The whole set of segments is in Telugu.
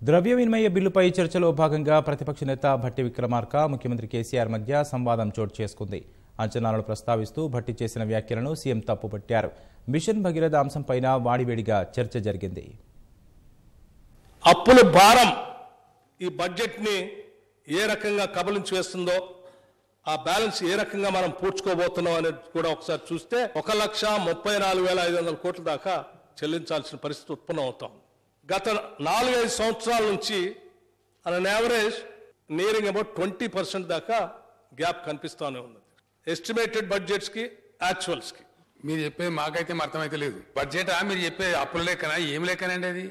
ద్రవ్య వినిమయ బిల్లుపై చర్చలో భాగంగా ప్రతిపక్ష నేత భట్టి విక్రమార్క ముఖ్యమంత్రి కేసీఆర్ మధ్య సంవాదం చోటు చేసుకుంది. అంచనాలను ప్రస్తావిస్తూ భట్టి చేసిన వ్యాఖ్యలను సీఎం తప్పుపట్టారు. మిషన్ భగీరథ అంశంపైన వాడివేడిగా చర్చ జరిగింది. అప్పుల భారం ఈ బడ్జెట్ ని ఏ రకంగా కబలించి వేస్తుందో, ఆ బ్యాలెన్స్ ఏ రకంగా మనం పూడ్చుకోబోతున్నాం అనేది కూడా ఒకసారి చూస్తే 1,34,500 కోట్ల దాకా చెల్లించాల్సిన పరిస్థితి ఉత్పన్నం అవుతాం. గత 4-5 సంవత్సరాల నుంచి అన్ యావరేజ్ నియరింగ్ అబౌట్ 20% దాకా గ్యాప్ కనిపిస్తూనే ఉంది. ఎస్టిమేటెడ్ బడ్జెట్స్ కి యాక్చువల్స్ కి. మీరు చెప్పేది మాకైతే అర్థమైతే లేదు. బడ్జెట్ మీరు చెప్పేది అప్పుల లెక్కన ఏం లెక్కనండి? అది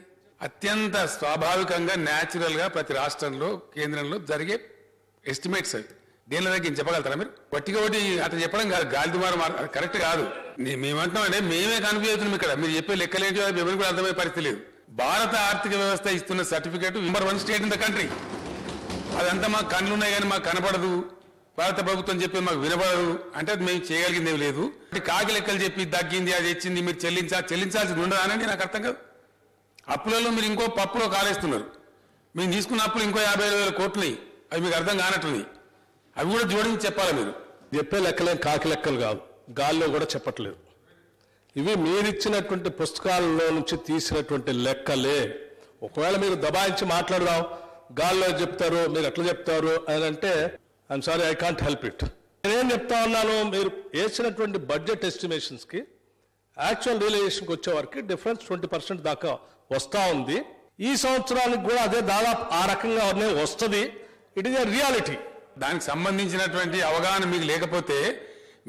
అత్యంత స్వాభావికంగా న్యాచురల్ గా ప్రతి రాష్ట్రంలో కేంద్రంలో జరిగే ఎస్టిమేట్స్ అవి. దేనిలో దగ్గర చెప్పగలుగుతారా మీరు? వట్టిగా ఒకటి అట్లా చెప్పడం కాదు, గాలి దుమారం కరెక్ట్ కాదు. మేమంటున్నామంటే మేమే కన్ఫ్యూజ్ అవుతున్నాం ఇక్కడ. మీరు చెప్పే లెక్కలేంటి ఎవరికి కూడా అర్థమయ్యే పరిస్థితి లేదు. భారత ఆర్థిక వ్యవస్థ ఇస్తున్న certificate number 1 state in the country. అదంతా మాకు కన్నున్నాయి కానీ మాకు కనపడదు. భారత ప్రభుత్వం చెప్పి మాకు వినపడదు అంటే అది మేము చేయగలిగింది ఏమి లేదు. కాకి లెక్కలు చెప్పి తగ్గింది, అది ఇచ్చింది, మీరు చెల్లించాల్సింది ఉండదా అని నాకు అర్థం కాదు. అప్పులలో మీరు ఇంకో పప్పులో కాలేస్తున్నారు. మేము తీసుకున్న అప్పులు ఇంకో 50,000 కోట్లు, అవి మీకు అర్థం కానట్టున్నాయి. అవి కూడా జోడించి చెప్పాలి. మీరు చెప్పే లెక్కలే కాకి లెక్కలు కాదు, గాల్లో కూడా చెప్పట్లేదు. ఇవి మీరిచ్చినటువంటి పుస్తకాలలో నుంచి తీసినటువంటి లెక్కలే. ఒకవేళ మీరు దబాయించి మాట్లాడదాం, గాల్లో చెప్తారు, మీరు ఎట్లా చెప్తారు అని అంటే I'm sorry, I can't help it. నేనేం చెప్తా ఉన్నాను, మీరు వేసినటువంటి బడ్జెట్ ఎస్టిమేషన్స్ కి యాక్చువల్ రియలైజేషన్కి వచ్చే వరకు డిఫరెన్స్ 20% దాకా వస్తూ ఉంది. ఈ సంవత్సరానికి కూడా అదే దాదాపు ఆ రకంగా వస్తుంది. It is a reality. దానికి సంబంధించినటువంటి అవగాహన మీకు లేకపోతే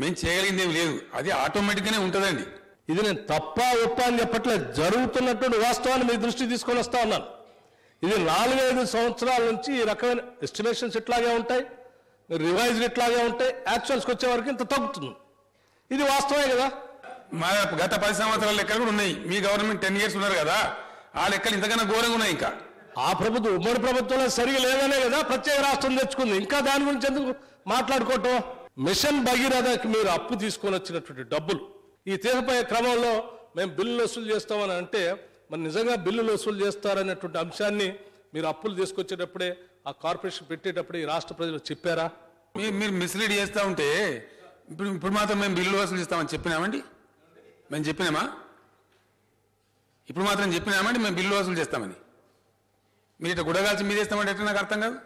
మేము చేయగలిగింది ఏమి లేదు. అది ఆటోమేటిక్గానే ఉంటుందండి. ఇది నేను తప్ప ఒప్ప అని చెప్పట్లేదు, జరుగుతున్నటువంటి వాస్తవాన్ని మీ దృష్టికి తీసుకొని వస్తా ఉన్నాను. ఇది 4-5 సంవత్సరాల నుంచి ఈ రకమైన ఎస్టిమేషన్స్ ఇట్లాగే ఉంటాయి, రివైజ్డ్ ఇట్లాగే ఉంటాయి. యాక్చువల్స్కి వచ్చే వరకు ఇంత తగ్గుతుంది. ఇది వాస్తవమే కదా. మా గత 10 సంవత్సరాల లెక్కలు కూడా ఉన్నాయి. మీ గవర్నమెంట్ 10 years ఉన్నారు కదా, ఆ లెక్కలు ఇంతకన్నా ఘోరంగా ఉన్నాయి. ఇంకా ఆ ప్రభుత్వం ఉమ్మడి ప్రభుత్వంలో సరిగా లేదనే కదా ప్రత్యేక రాష్ట్రం తెచ్చుకుంది. ఇంకా దాని గురించి ఎందుకు మాట్లాడుకోవటం? మిషన్ భగీరథకి మీరు అప్పు తీసుకొని వచ్చినటువంటి డబ్బులు ఈ తీగపోయే క్రమంలో మేము బిల్లులు వసూలు చేస్తామని అంటే, మరి నిజంగా బిల్లులు వసూలు చేస్తారనేటువంటి అంశాన్ని మీరు అప్పులు తీసుకొచ్చేటప్పుడే, ఆ కార్పొరేషన్ పెట్టేటప్పుడే ఈ రాష్ట్ర ప్రజలు చెప్పారా? మీరు మిస్లీడ్ చేస్తూ ఉంటే ఇప్పుడు మాత్రం మేము బిల్లులు వసూలు చేస్తామని చెప్పినామండి? మేము చెప్పినామా? ఇప్పుడు మాత్రం చెప్పినామండి మేము బిల్లు వసూలు చేస్తామని? మీరు ఇట్లా గుడగాల్సి మీద చేస్తామంటే ఎట్లా నాకు అర్థం కాదు.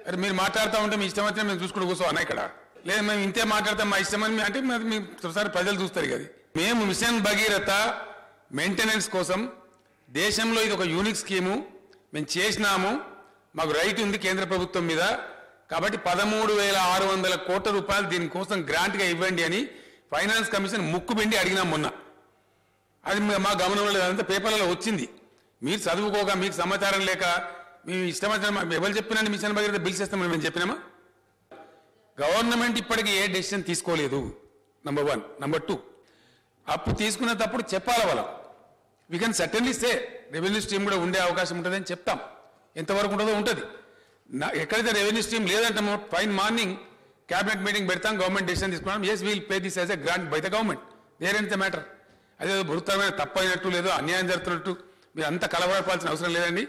అరే మీరు మాట్లాడుతూ ఉంటే మీ ఇష్టం వచ్చినా మేము చూసుకుంటూ కూర్చోవన్నా ఇక్కడ? లేదు మేము ఇంతే మాట్లాడతాం మా ఇష్టమని అంటే మీ ఒకసారి ప్రజలు చూస్తారు కదా. మేము మిషన్ భగీరథ మెయింటెనెన్స్ కోసం దేశంలో ఇది ఒక యూనిక్ స్కీము మేము చేసినాము. మాకు రైట్ ఉంది కేంద్ర ప్రభుత్వం మీద. కాబట్టి 13,600 కోట్ల రూపాయలు దీనికోసం గ్రాంట్గా ఇవ్వండి అని ఫైనాన్స్ కమిషన్ ముక్కుబిండి అడిగినాం మొన్న. అది మా గమనంలో లేదు, అదంతా పేపర్లలో వచ్చింది. మీరు చదువుకోగా మీకు సమాచారం లేక మేము ఇష్టమైన ఎవరు చెప్పినండి మిషన్ భగీరథ బిల్స్ చేస్తామని మేము చెప్పినామా? గవర్నమెంట్ ఇప్పటికీ ఏ డెసిషన్ తీసుకోలేదు. నంబర్ 1. నంబర్ 2, అప్పు తీసుకునేటప్పుడు చెప్పాలి వాళ్ళ. We can certainly say revenue stream కూడా ఉండే అవకాశం ఉంటుంది అని చెప్తాం. ఎంతవరకు ఉంటుందో ఉంటుంది. ఎక్కడైతే రెవెన్యూ స్ట్రీమ్ లేదంటామో ఫైన్ మార్నింగ్ క్యాబినెట్ మీటింగ్ పెడతాం, గవర్నమెంట్ డెసిషన్ తీసుకున్నాం. Yes we'll pay this as a grant by the government. There in the matter. అదే గురుతరమైన తప్పైనట్టు లేదో అన్యాయం జరుగుతున్నట్టు మీరు అంత కలవరపాల్సిన అవసరం లేదండి.